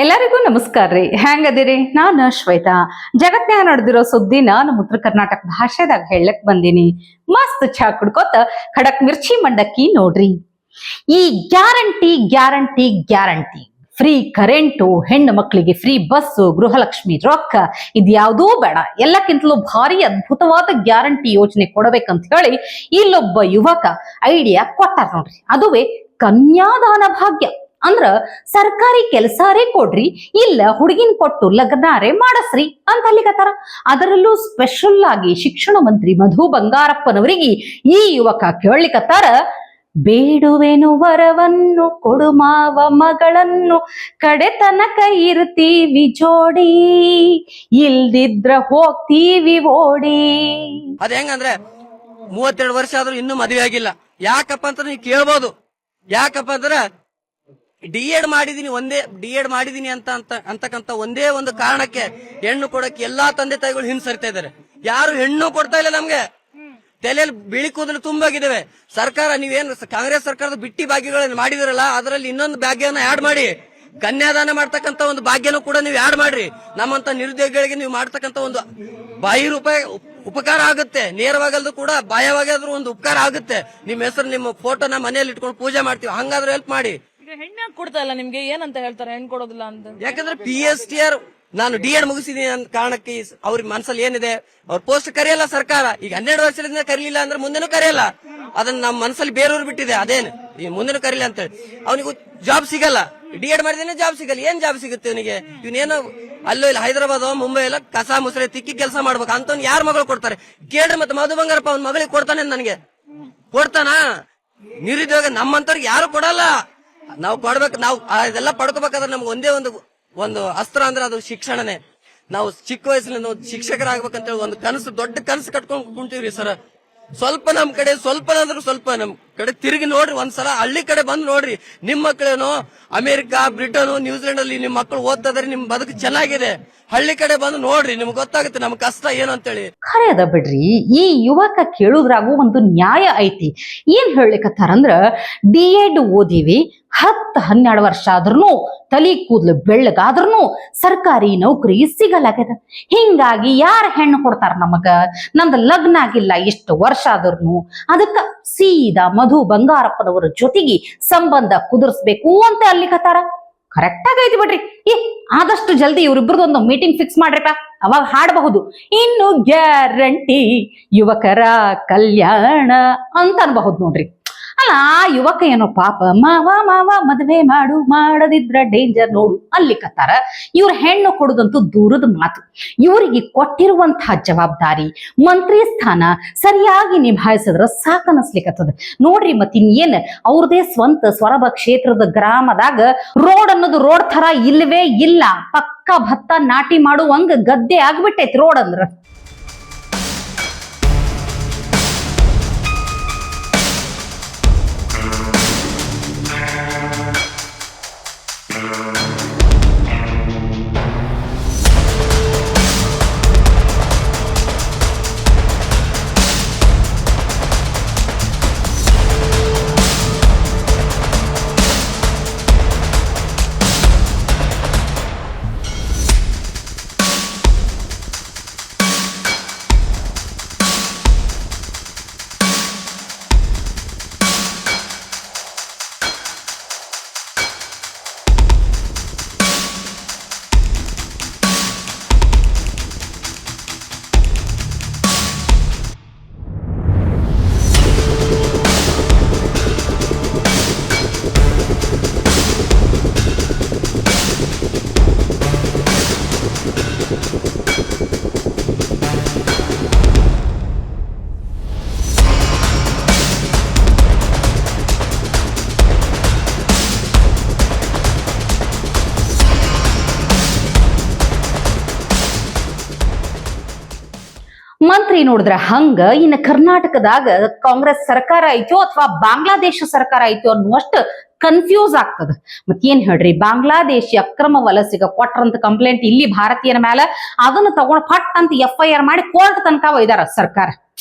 ಎಲ್ಲರಿಗೂ ನಮಸ್ಕಾರ ರೀ. ಹೆಂಗದಿರಿ? ನಾನು ಶ್ವೇತಾ. ಜಗತ್ನ್ಯಾಗ ನಡೆದಿರೋ ಸುದ್ದಿನ ನಮ್ಮ ಉತ್ತರ ಕರ್ನಾಟಕ ಭಾಷೆದಾಗ ಹೇಳಕ್ ಬಂದೀನಿ. ಮಸ್ತ್ ಚಾ ಕುಡ್ಕೋತ ಖಡಕ್ ಮಿರ್ಚಿ ಮಂಡಕ್ಕಿ ನೋಡ್ರಿ. ಈ guarantee guarantee guarantee, free current, ಹೆಣ್ಣು ಮಕ್ಕಳಿಗೆ ಫ್ರೀ ಬಸ್ಸು, ಗೃಹಲಕ್ಷ್ಮಿ ರೊಕ್ಕ, ಇದ್ಯಾವುದೂ ಬೇಡ, ಎಲ್ಲಕ್ಕಿಂತಲೂ ಭಾರಿ ಅದ್ಭುತವಾದ ಗ್ಯಾರಂಟಿ ಯೋಜನೆ ಕೊಡಬೇಕಂತ ಹೇಳಿ ಇಲ್ಲೊಬ್ಬ ಯುವಕ ಐಡಿಯಾ ಕೊಟ್ಟಾರ ನೋಡ್ರಿ. ಅದುವೇ ಕನ್ಯಾದಾನ ಭಾಗ್ಯ. ಅಂದ್ರ ಸರ್ಕಾರಿ ಕೆಲಸಾರೇ ಕೊಡ್ರಿ, ಇಲ್ಲ ಹುಡುಗಿನ ಕೊಟ್ಟು ಲಗ್ನಾರೇ ಮಾಡಸ್ರಿ ಅಂತ ಅಲ್ಲಿಗತ್ತಾರ. ಅದರಲ್ಲೂ ಸ್ಪೆಷಲ್ ಆಗಿ ಶಿಕ್ಷಣ ಮಂತ್ರಿ ಮಧು ಬಂಗಾರಪ್ಪನವರಿಗೆ ಈ ಯುವಕ ಕೇಳಲಿಕತ್ತಾರ, ಬೇಡುವೆನು ವರವನ್ನು ಕೊಡು ಮಾವ ಮಗಳನ್ನು, ಕಡೆ ತನಕ ಇರ್ತೀವಿ ಜೋಡಿ, ಇಲ್ದಿದ್ರ ಹೋಗ್ತೀವಿ ಓಡಿ. ಅದ ಹೆಂಗಂದ್ರೆ 32 ವರ್ಷ ಆದ್ರೂ ಇನ್ನೂ ಮದುವೆ ಆಗಿಲ್ಲ. ಯಾಕಪ್ಪ ಅಂತ ನೀವು ಕೇಳ್ಬೋದು. ಯಾಕಪ್ಪ ಅಂದ್ರೆ ಡಿ.ಎಡ್ ಮಾಡಿದೀನಿ ಅಂತಕ್ಕಂತ ಒಂದೇ ಒಂದು ಕಾರಣಕ್ಕೆ ಹೆಣ್ಣು ಕೊಡಕ್ಕೆ ಎಲ್ಲಾ ತಂದೆ ತಾಯಿಗಳು ಹಿಂಸರಿತಾ ಇದಾರೆ. ಯಾರು ಹೆಣ್ಣು ಕೊಡ್ತಾ ಇಲ್ಲ. ನಮ್ಗೆ ತಲೆಯಲ್ಲಿ ಬಿಳಿ ಕೂದಲು ತುಂಬಾಗಿದ್ದಾವೆ. ಸರ್ಕಾರ ನೀವೇನು ಕಾಂಗ್ರೆಸ್ ಸರ್ಕಾರದ ಬಿಟ್ಟಿ ಭಾಗ್ಯಗಳನ್ನು ಮಾಡಿದಿರಲ್ಲ, ಅದರಲ್ಲಿ ಇನ್ನೊಂದು ಭಾಗ್ಯನ ಆಡ್ ಮಾಡಿ, ಕನ್ಯಾದಾನ ಮಾಡ್ತಕ್ಕಂತ ಒಂದು ಭಾಗ್ಯನೂ ಕೂಡ ನೀವು ಆಡ್ ಮಾಡ್ರಿ. ನಮ್ಮಂತ ನಿರುದ್ಯೋಗಿಗಳಿಗೆ ನೀವು ಮಾಡ್ತಕ್ಕಂತ ಒಂದು ಬಾಯಿ ರೂಪಾಯಿ ಉಪಕಾರ ಆಗುತ್ತೆ. ನೇರವಾಗಲ್ದು ಕೂಡ ಬಾಯವಾಗಾದ್ರೂ ಒಂದು ಉಪಕಾರ ಆಗುತ್ತೆ. ನಿಮ್ಮ ಹೆಸರು ನಿಮ್ಮ ಫೋಟೋನ ಮನೆಯಲ್ಲಿ ಇಟ್ಕೊಂಡು ಪೂಜೆ ಮಾಡ್ತೀವಿ, ಹಂಗಾದ್ರೂ ಹೆಲ್ಪ್ ಮಾಡಿ. ಹೆಣ್ಣು ಕೊಡ್ತಾ ಇಲ್ಲ ನಿಮ್ಗೆ ಏನಂತ ಹೇಳ್ತಾರೆ ಹೆಣ್ಣು ಕೊಡೋದಿಲ್ಲ ಅಂತ? ಯಾಕಂದ್ರೆ PSTR ನಾನು ಡಿ.ಎಡ್ ಮುಗಿಸಿದೀನಿ ಅಂತ ಕಾರಣಕ್ಕೆ ಅವ್ರ ಮನಸ್ಸಲ್ಲಿ ಏನಿದೆ, ಅವ್ರ ಪೋಸ್ಟ್ ಕರೆಯಲ್ಲ ಸರ್ಕಾರ. ಈಗ 12 ವರ್ಷದಿಂದ ಕರೀಲಿಲ್ಲ ಅಂದ್ರೆ ಮುಂದೆನೂ ಕರೆಯಲ್ಲ. ಅದನ್ನ ನಮ್ಮ ಮನಸ್ಸಲ್ಲಿ ಬೇರೆಯವ್ರು ಬಿಟ್ಟಿದೆ. ಅದೇನು ಈ ಮುಂದೆನೂ ಕರೀಲಿ ಅಂತೇಳಿ ಅವನಿಗೂ ಜಾಬ್ ಸಿಗಲ್ಲ. ಡಿ.ಎಡ್ ಮಾಡಿದೇನೆ ಜಾಬ್ ಸಿಗಲ್ಲ. ಏನ್ ಜಾಬ್ ಸಿಗುತ್ತೆ ಇವನಿಗೆ? ಇವನೇನೋ ಅಲ್ಲೋ ಇಲ್ಲ ಹೈದರಾಬಾದ್ ಮುಂಬೈ ಎಲ್ಲ ಕಸ ಮುಸರೆ ತಿಕ್ಕಿ ಕೆಲಸ ಮಾಡ್ಬೇಕು ಅಂತ ಯಾರ ಮಗಳು ಕೊಡ್ತಾರೆ ಕೇಳ್ರಿ. ಮತ್ತೆ ಮಧು ಬಂಗಾರಪ್ಪ ಅವ್ನ ಮಗಳಿಗೆ ಕೊಡ್ತಾನೆ? ನನಗೆ ಕೊಡ್ತಾನ? ನಿರುದ್ಯೋಗ ನಮ್ಮಂತವ್ರಿಗೆ ಯಾರು ಕೊಡಲ್ಲ. ನಾವು ಕೊಡ್ಬೇಕು. ನಾವು ಇದೆಲ್ಲ ಪಡ್ಕೋಬೇಕಾದ್ರೆ ನಮ್ಗೆ ಒಂದೇ ಒಂದು ಅಸ್ತ್ರ ಅಂದ್ರೆ ಅದು ಶಿಕ್ಷಣನೇ. ನಾವು ಚಿಕ್ಕ ವಯಸ್ಸಿನಲ್ಲಿ ನಾವು ಶಿಕ್ಷಕರಾಗ್ಬೇಕಂತ ಹೇಳಿ ಒಂದು ಕನಸು, ದೊಡ್ಡ ಕನಸು ಕಟ್ಕೊಂಡು ಕುಂತೀವ್ರಿ ಸರ್. ಸ್ವಲ್ಪ ನಮ್ ಕಡೆ ತಿರುಗಿ ನೋಡ್ರಿ. ಒಂದ್ಸಲ ಹಳ್ಳಿ ಕಡೆ ಬಂದು ನೋಡ್ರಿ. ನಿಮ್ ಮಕ್ಕಳೇನೋ ಅಮೆರಿಕಾ, ಬ್ರಿಟನ್, ನ್ಯೂಜಿಲೆಂಡ್ ಅಲ್ಲಿ ನಿಮ್ ಮಕ್ಕಳು ಓದ್ತಾ ಇದಾರೆ, ನಿಮ್ ಬದುಕು ಚೆನ್ನಾಗಿದೆ. ಹಳ್ಳಿ ಕಡೆ ಬಂದು ನೋಡ್ರಿ, ನಿಮ್ಗೆ ಗೊತ್ತಾಗುತ್ತೆ ನಮ್ ಕಷ್ಟ ಏನು ಅಂತೇಳಿ. ಖರೆ ಅದ ಬಿಡ್ರಿ. ಈ ಯುವಕ ಕೇಳುದ್ರಾಗೂ ಒಂದು ನ್ಯಾಯ ಐತಿ. ಏನ್ ಹೇಳ್ಲಿಕತ್ತಾರಂದ್ರ, ಡಿ.ಎಡ್ ಓದಿವಿ, 10-12 ವರ್ಷ ಆದ್ರೂ ತಲಿ ಕೂದ್ಲು ಬೆಳ್ಳಗಾದ್ರೂ ಸರ್ಕಾರಿ ನೌಕರಿ ಸಿಗಲಾಗ್ಯದ. ಹಿಂಗಾಗಿ ಯಾರ ಹೆಣ್ಣು ಕೊಡ್ತಾರ ನಮಗ? ನಂದು ಲಗ್ನ ಆಗಿಲ್ಲ ಎಷ್ಟು ವರ್ಷ ಆದ್ರೂ. ಅದಕ್ಕ ಸೀದಾ ಮಧು ಬಂಗಾರಪ್ಪನವರ ಜೊತೆಗೆ ಸಂಬಂಧ ಕುದುರಿಸ್ಬೇಕು ಅಂತ ಅಲ್ಲಿಕತ್ತಾರ. ಕರೆಕ್ಟ್ ಆಗೈತಿ ಬಿಡ್ರಿ. ಆದಷ್ಟು ಜಲ್ದಿ ಇವ್ರಿಬ್ರದೊಂದು ಮೀಟಿಂಗ್ ಫಿಕ್ಸ್ ಮಾಡ್ರಿಪ್ಪ, ಅವಾಗ ಹಾಡಬಹುದು, ಇನ್ನು ಗ್ಯಾರಂಟಿ ಯುವಕರ ಕಲ್ಯಾಣ ಅಂತ ಅನ್ಬಹುದು ನೋಡ್ರಿ. ಅಲ್ಲ, ಆ ಯುವಕ ಏನೋ ಪಾಪ ಮಾವ ಮದುವೆ ಮಾಡದಿದ್ರ ಡೇಂಜರ್ ನೋಡು ಅಲ್ಲಿಕತ್ತಾರ. ಇವ್ರ ಹೆಣ್ಣು ಕೊಡುದಂತೂ ದೂರದ ಮಾತು. ಇವರಿಗೆ ಕೊಟ್ಟಿರುವಂತಹ ಜವಾಬ್ದಾರಿ, ಮಂತ್ರಿ ಸ್ಥಾನ ಸರಿಯಾಗಿ ನಿಭಾಯಿಸಿದ್ರ ಸಾಕನ್ನಿಸ್ಲಿಕ್ಕತ್ತದ ನೋಡ್ರಿ. ಮತ್ತಿನ್ನೇನ್ ಅವ್ರದೇ ಸ್ವಂತ ಸೊರಬ ಕ್ಷೇತ್ರದ ಗ್ರಾಮದಾಗ ರೋಡ್ ಅನ್ನೋದು ರೋಡ್ ತರ ಇಲ್ವೇ ಇಲ್ಲ. ಪಕ್ಕ ಭತ್ತ ನಾಟಿ ಮಾಡುವಂಗ ಗದ್ದೆ ಆಗ್ಬಿಟ್ಟೈತಿ ರೋಡ್ ಅಂದ್ರ. ಮಂತ್ರಿ ನೋಡಿದ್ರ ಹಂಗ. ಇನ್ನು ಕರ್ನಾಟಕದಾಗ ಕಾಂಗ್ರೆಸ್ ಸರ್ಕಾರ ಐತೋ ಅಥವಾ ಬಾಂಗ್ಲಾದೇಶ ಸರ್ಕಾರ ಐತೋ ಅನ್ನುವಷ್ಟು ಕನ್ಫ್ಯೂಸ್ ಆಗ್ತದ. ಮತ್ತೇನ್ ಹೇಳ್ರಿ, ಬಾಂಗ್ಲಾದೇಶಿ ಅಕ್ರಮ ವಲಸಿಗ ಕೊಟ್ರಂತ ಕಂಪ್ಲೇಂಟ್ ಇಲ್ಲಿ ಭಾರತೀಯರ ಮೇಲೆ, ಅದನ್ನ ತಗೊಂಡ್ ಫಟ್ ಅಂತ FIR ಮಾಡಿ ಕೋರ್ಟ್ ತನಕ ಒಯ್ದಾರ ಸರ್ಕಾರ.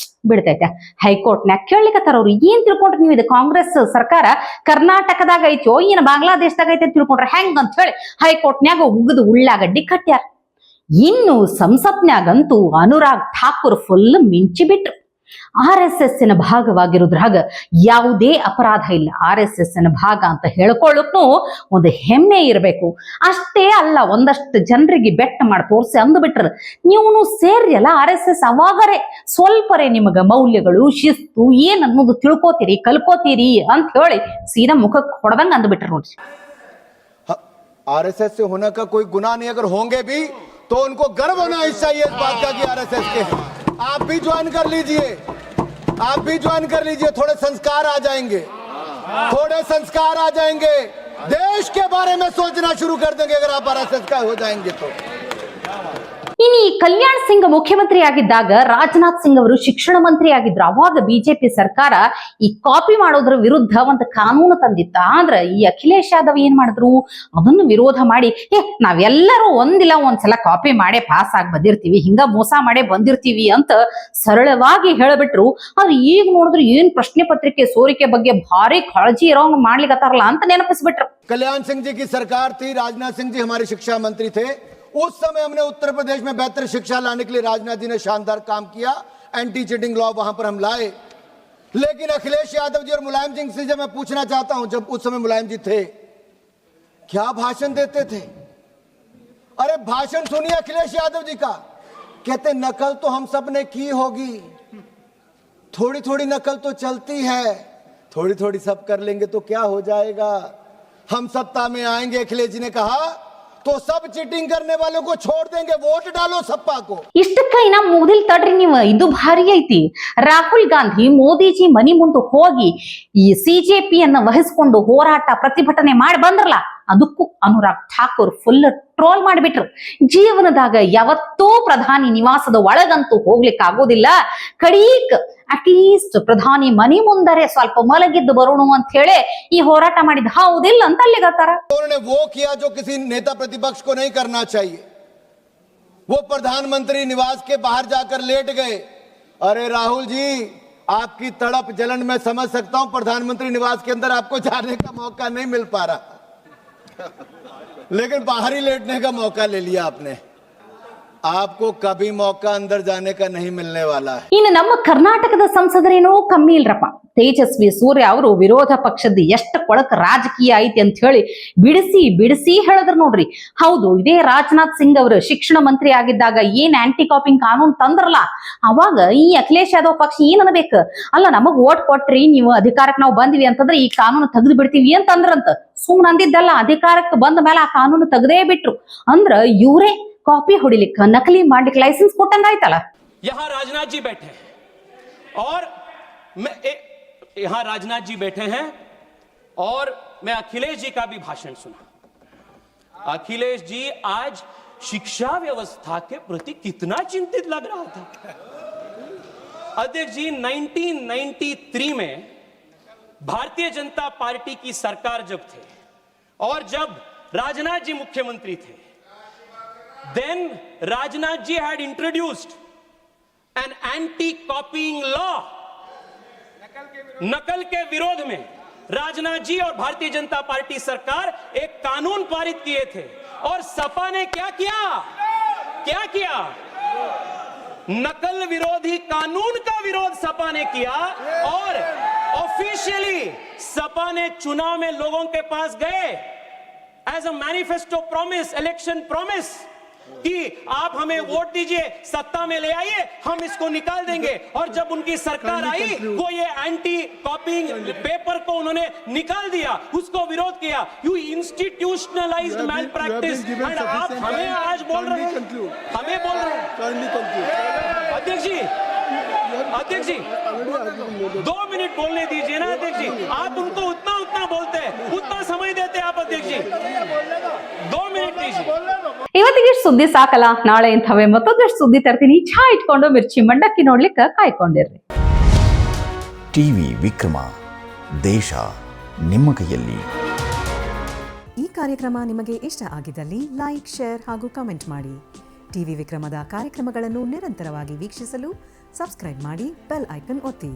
ಬಿಡ್ತೈತೆ. ಹೈಕೋರ್ಟ್ನ್ಯಾಗ ಕೇಳ್ಲಿಕತ್ತಾರ ಅವ್ರು. ಏನ್ ತಿಳ್ಕೊಂಡ್ರಿ ನೀವು, ಇದು ಕಾಂಗ್ರೆಸ್ ಸರ್ಕಾರ ಕರ್ನಾಟಕದಾಗ ಐತೋ ಏನ್ ಬಾಂಗ್ಲಾದೇಶದಾಗ ಐತೆ ತಿಳ್ಕೊಂಡ್ರೆ ಹೆಂಗ್ ಅಂತ ಹೇಳಿ ಹೈಕೋರ್ಟ್ನ್ಯಾಗ ಉಗಿದು ಉಳ್ಳಾಗಡ್ಡಿ ಕಟ್ಟ್ಯಾರ. ಇನ್ನು ಸಂಸತ್ನ್ಯಾಗಂತೂ ಅನುರಾಗ್ ಠಾಕೂರ್ ಫುಲ್ ಮಿಂಚಿ ಬಿಟ್ರು. RSS ಭಾಗವಾಗಿರೋದ್ರಾಗ ಯಾವುದೇ ಅಪರಾಧ ಇಲ್ಲ, RSS ಭಾಗ ಅಂತ ಹೇಳ್ಕೊಳ್ಳೋಕ್ನು ಒಂದು ಹೆಮ್ಮೆ ಇರಬೇಕು. ಅಷ್ಟೇ ಅಲ್ಲ, ಒಂದಷ್ಟು ಜನರಿಗೆ ಬೆಟ್ಟ ಮಾಡಿ ತೋರಿಸಿ ಅಂದ್ಬಿಟ್ರ ನೀವು ಸೇರ್ರಿ ಅಲ್ಲ RSS, ಅವಾಗರೇ ಸ್ವಲ್ಪರೇ ನಿಮಗ ಮೌಲ್ಯಗಳು ಶಿಸ್ತು ಏನ್ ಅನ್ನೋದು ತಿಳ್ಕೋತೀರಿ ಕಲ್ಕೋತೀರಿ ಅಂತ ಹೇಳಿ ಸೀದಾ ಮುಖಕ್ಕೆ ಹೊಡೆದಂಗ ಅಂದ್ಬಿಟ್ರ ನೋಡ್ರಿ. RSS से होने का कोई गुनाह नहीं, अगर होंगे भी तो उनको गर्व होना चाहिए इस बात का कि RSS के हैं। आप भी ज्वाइन कर लीजिए, आप भी ज्वाइन कर लीजिए, थोड़े संस्कार आ जाएंगे, थोड़े संस्कार आ जाएंगे, देश के बारे में सोचना शुरू कर देंगे अगर आप RSS का हो जाएंगे तो। ಇನ್ನು ಈ ಕಲ್ಯಾಣ್ ಸಿಂಗ್ ಮುಖ್ಯಮಂತ್ರಿ ಆಗಿದ್ದಾಗ ರಾಜನಾಥ್ ಸಿಂಗ್ ಅವರು ಶಿಕ್ಷಣ ಮಂತ್ರಿ ಆಗಿದ್ರು. ಅವಾಗ ಬಿಜೆಪಿ ಸರ್ಕಾರ ಈ ಕಾಪಿ ಮಾಡೋದ್ರ ವಿರುದ್ಧ ಒಂದು ಕಾನೂನು ತಂದಿತ್ತ. ಆದ್ರ ಈ ಅಖಿಲೇಶ್ ಯಾದವ್ ಏನ್ ಮಾಡಿದ್ರು, ಅದನ್ನು ವಿರೋಧ ಮಾಡಿ ನಾವೆಲ್ಲರೂ ಒಂದಿಲ್ಲ ಒಂದ್ಸಲ ಕಾಪಿ ಮಾಡೇ ಪಾಸ್ ಆಗಿ ಬಂದಿರ್ತೀವಿ, ಹಿಂಗ ಮೋಸ ಮಾಡೇ ಬಂದಿರ್ತೀವಿ ಅಂತ ಸರಳವಾಗಿ ಹೇಳ್ಬಿಟ್ರು. ಆದ್ರೆ ಈಗ ನೋಡಿದ್ರೆ ಏನ್ ಪ್ರಶ್ನೆ ಪತ್ರಿಕೆ ಸೋರಿಕೆ ಬಗ್ಗೆ ಭಾರಿ ಕಾಳಜಿ ಇರೋಂಗ್ ಮಾಡ್ಲಿಕ್ಕತ್ತಾರಲ್ಲ ಅಂತ ನೆನಪಿಸ್ಬಿಟ್ರು. कल्याण सिंह जी की सरकार थी, राजनाथ सिंह जी हमारे शिक्षा मंत्री थे। उस समय हमने उत्तर प्रदेश में बेहतर शिक्षा लाने के लिए राजनाथ जी ने शानदार काम किया, एंटी चीटिंग लॉ वहां पर हम लाए। लेकिन अखिलेश यादव जी और मुलायम सिंह से जब मैं पूछना चाहता हूं, जब उस समय मुलायम जी थे, क्या भाषण देते थे? अरे भाषण सुनिए अखिलेश यादव जी का, कहते नकल तो हम सब ने की होगी, थोड़ी थोड़ी नकल तो चलती है, थोड़ी थोड़ी सब कर लेंगे तो क्या हो जाएगा, हम सत्ता में आएंगे अखिलेश जी ने कहा तो सब चीटिंग करने वालों को छोड़ देंगे, वोट डालो सपा को। ಇಷ್ಟಕ್ಕ ಇನ್ನ ಮುಗ್ದಿಲ್ ತಡ್ರಿ ನೀವು, ಇದು ಭಾರಿ ಐತಿ. ರಾಹುಲ್ ಗಾಂಧಿ ಮೋದಿಜಿ ಮನಿ ಮುಂದೆ ಹೋಗಿ ಈ CJP ವಹಿಸ್ಕೊಂಡು ಹೋರಾಟ ಪ್ರತಿಭಟನೆ ಮಾಡಿ ಬಂದ್ರಲ್ಲ, ಅದಕ್ಕೂ ಅನುರಾಗ್ ಠಾಕೂರ್ ಫುಲ್ ಟ್ರೋಲ್ ಮಾಡಿಬಿಟ್ರು. ಜೀವನದಾಗ ಯಾವತ್ತೂ ಪ್ರಧಾನಿ ನಿವಾಸದ ಒಳಗಂತೂ ಹೋಗ್ಲಿಕ್ಕೆ ಆಗೋದಿಲ್ಲ, ಕಡೀಕ್ ಅಟ್ಲೀಸ್ಟ್ ಪ್ರಧಾನಿ ಮನಿ ಮುಂದರೆ ಸ್ವಲ್ಪ ಮಲಗಿದ್ದು ಬರೋಣ ಅಂತ ಹೇಳಿ ಈ ಹೋರಾಟ ಮಾಡಿದ್ ಹೌದಿಲ್ಲ ಅಂತ ಅಲ್ಲಿಗತ್ತಾರ. उन्होंने वो किया जो किसी नेता प्रतिपक्ष को नहीं करना चाहिए, वो प्रधानमंत्री निवास के बाहर जाकर लेट गए। अरे राहुल जी, आपकी तड़प जलन मैं समझ सकता हूं, प्रधानमंत्री निवास के अंदर आपको जाने का मौका नहीं मिल पा रहा लेकिन बाहर ही लेटने का मौका ले लिया आपने, आपको कभी मौका अंदर जाने का नहीं मिलने वाला है। ಇನ್ನು ನಮ್ಮ ಕರ್ನಾಟಕದ ಸಂಸದರೇನೋ ಕಮ್ಮಿ ಇಲ್ರಪ್ಪ. ತೇಜಸ್ವಿ ಸೂರ್ಯ ಅವರು ವಿರೋಧ ಪಕ್ಷದ ಎಷ್ಟು ಕೊಳಕ ರಾಜಕೀಯ ಐತಿ ಅಂತ ಹೇಳಿ ಬಿಡಿಸಿ ಬಿಡಿಸಿ ಹೇಳಿದ್ರು ನೋಡ್ರಿ. ಹೌದು, ಇದೇ ರಾಜನಾಥ್ ಸಿಂಗ್ ಅವರು ಶಿಕ್ಷಣ ಮಂತ್ರಿ ಆಗಿದ್ದಾಗ ಏನ್ ಆಂಟಿ ಕಾಪಿಂಗ್ ಕಾನೂನು ತಂದ್ರಲ್ಲ, ಅವಾಗ ಈ ಅಖಿಲೇಶ್ ಯಾದವ್ ಪಕ್ಷ ಏನ್ ಅನ್ಬೇಕು, ಅಲ್ಲ ನಮಗ್ ಓಟ್ ಕೊಟ್ರಿ ನೀವು, ಅಧಿಕಾರಕ್ಕೆ ನಾವು ಬಂದ್ವಿ ಅಂತಂದ್ರೆ ಈ ಕಾನೂನು ತೆಗೆದು ಬಿಡ್ತೀವಿ ಅಂತ ಅಂದ್ರಂತ. ಸುಮ್ನ ಅಂದಿದ್ದಲ್ಲ, ಅಧಿಕಾರಕ್ಕೆ ಬಂದ ಮೇಲೆ ಆ ಕಾನೂನು ತೆಗೆದೇ ಬಿಟ್ರು. ಅಂದ್ರ ಇವರೇ ಕಾಪಿ ಹೊಡಿಲಿಕ್ಕೆ ನಕಲಿ ಮಾಡ್ಲಿಕ್ಕೆ ಲೈಸೆನ್ಸ್ ಕೊಟ್ಟಂಗಾಯ್ತಲ್ಲ. यहां राजनाथ जी बैठे हैं और यहां राजनाथ जी बैठे हैं और मैं अखिलेश जी का भी भाषण सुना। अखिलेश जी आज शिक्षा व्यवस्था के प्रति कितना चिंतित लग रहा था। अध्यक्ष जी, 1993 में भारतीय जनता पार्टी की सरकार जब थे और जब राजनाथ जी मुख्यमंत्री थे, then Rajnath ji had introduced an anti-copying law. नकल के विरोध में राजनाथ जी और भारतीय जनता पार्टी सरकार एक कानून पारित किए थे और सपा ने क्या किया? क्या किया? नकल विरोधी कानून का विरोध सपा ने किया और ऑफिशियली सपा ने चुनाव में लोगों के पास गए as a manifesto promise, election promise कि आप हमें वोट दीजिए, सत्ता में ले आइए, हम इसको निकाल देंगे। और जब उनकी सरकार आई, वो ये एंटी कॉपिंग पेपर को उन्होंने निकाल दिया, उसको विरोध किया। You institutionalized malpractice, and आप हमें आज बोल रहे हैं, हमें बोल रहे हैं। अध्यक्ष जी, 2 मिनट बोलने दीजिए ना अध्यक्ष जी, आप उनको उतना बोलते हैं, उतना समय देते हैं आप अध्यक्ष जी, 2 मिनट दीजिए। ಇವತ್ತಿಗೆ ಸುದ್ದಿ ಸಾಕಲ್ಲ, ನಾಳೆ ಇಂಥವೇ ಮತ್ತೊಂದಷ್ಟು ಸುದ್ದಿ ತರ್ತೀನಿ. ಚಹಾ ಇಟ್ಕೊಂಡು ಮಿರ್ಚಿ ಮಂಡಕ್ಕಿ ನೋಡ್ಲಿಕ್ಕೆ ಕಾಯ್ಕೊಂಡಿರ್ರಿ. ಟಿವಿ ವಿಕ್ರಮ, ದೇಶ ನಿಮ್ಮ ಕೈಯಲ್ಲಿ. ಈ ಕಾರ್ಯಕ್ರಮ ನಿಮಗೆ ಇಷ್ಟ ಆಗಿದ್ದಲ್ಲಿ ಲೈಕ್, ಶೇರ್ ಹಾಗೂ ಕಮೆಂಟ್ ಮಾಡಿ. ಟಿವಿ ವಿಕ್ರಮದ ಕಾರ್ಯಕ್ರಮಗಳನ್ನು ನಿರಂತರವಾಗಿ ವೀಕ್ಷಿಸಲು ಸಬ್ಸ್ಕ್ರೈಬ್ ಮಾಡಿ ಬೆಲ್ ಐಕನ್ ಒತ್ತಿ.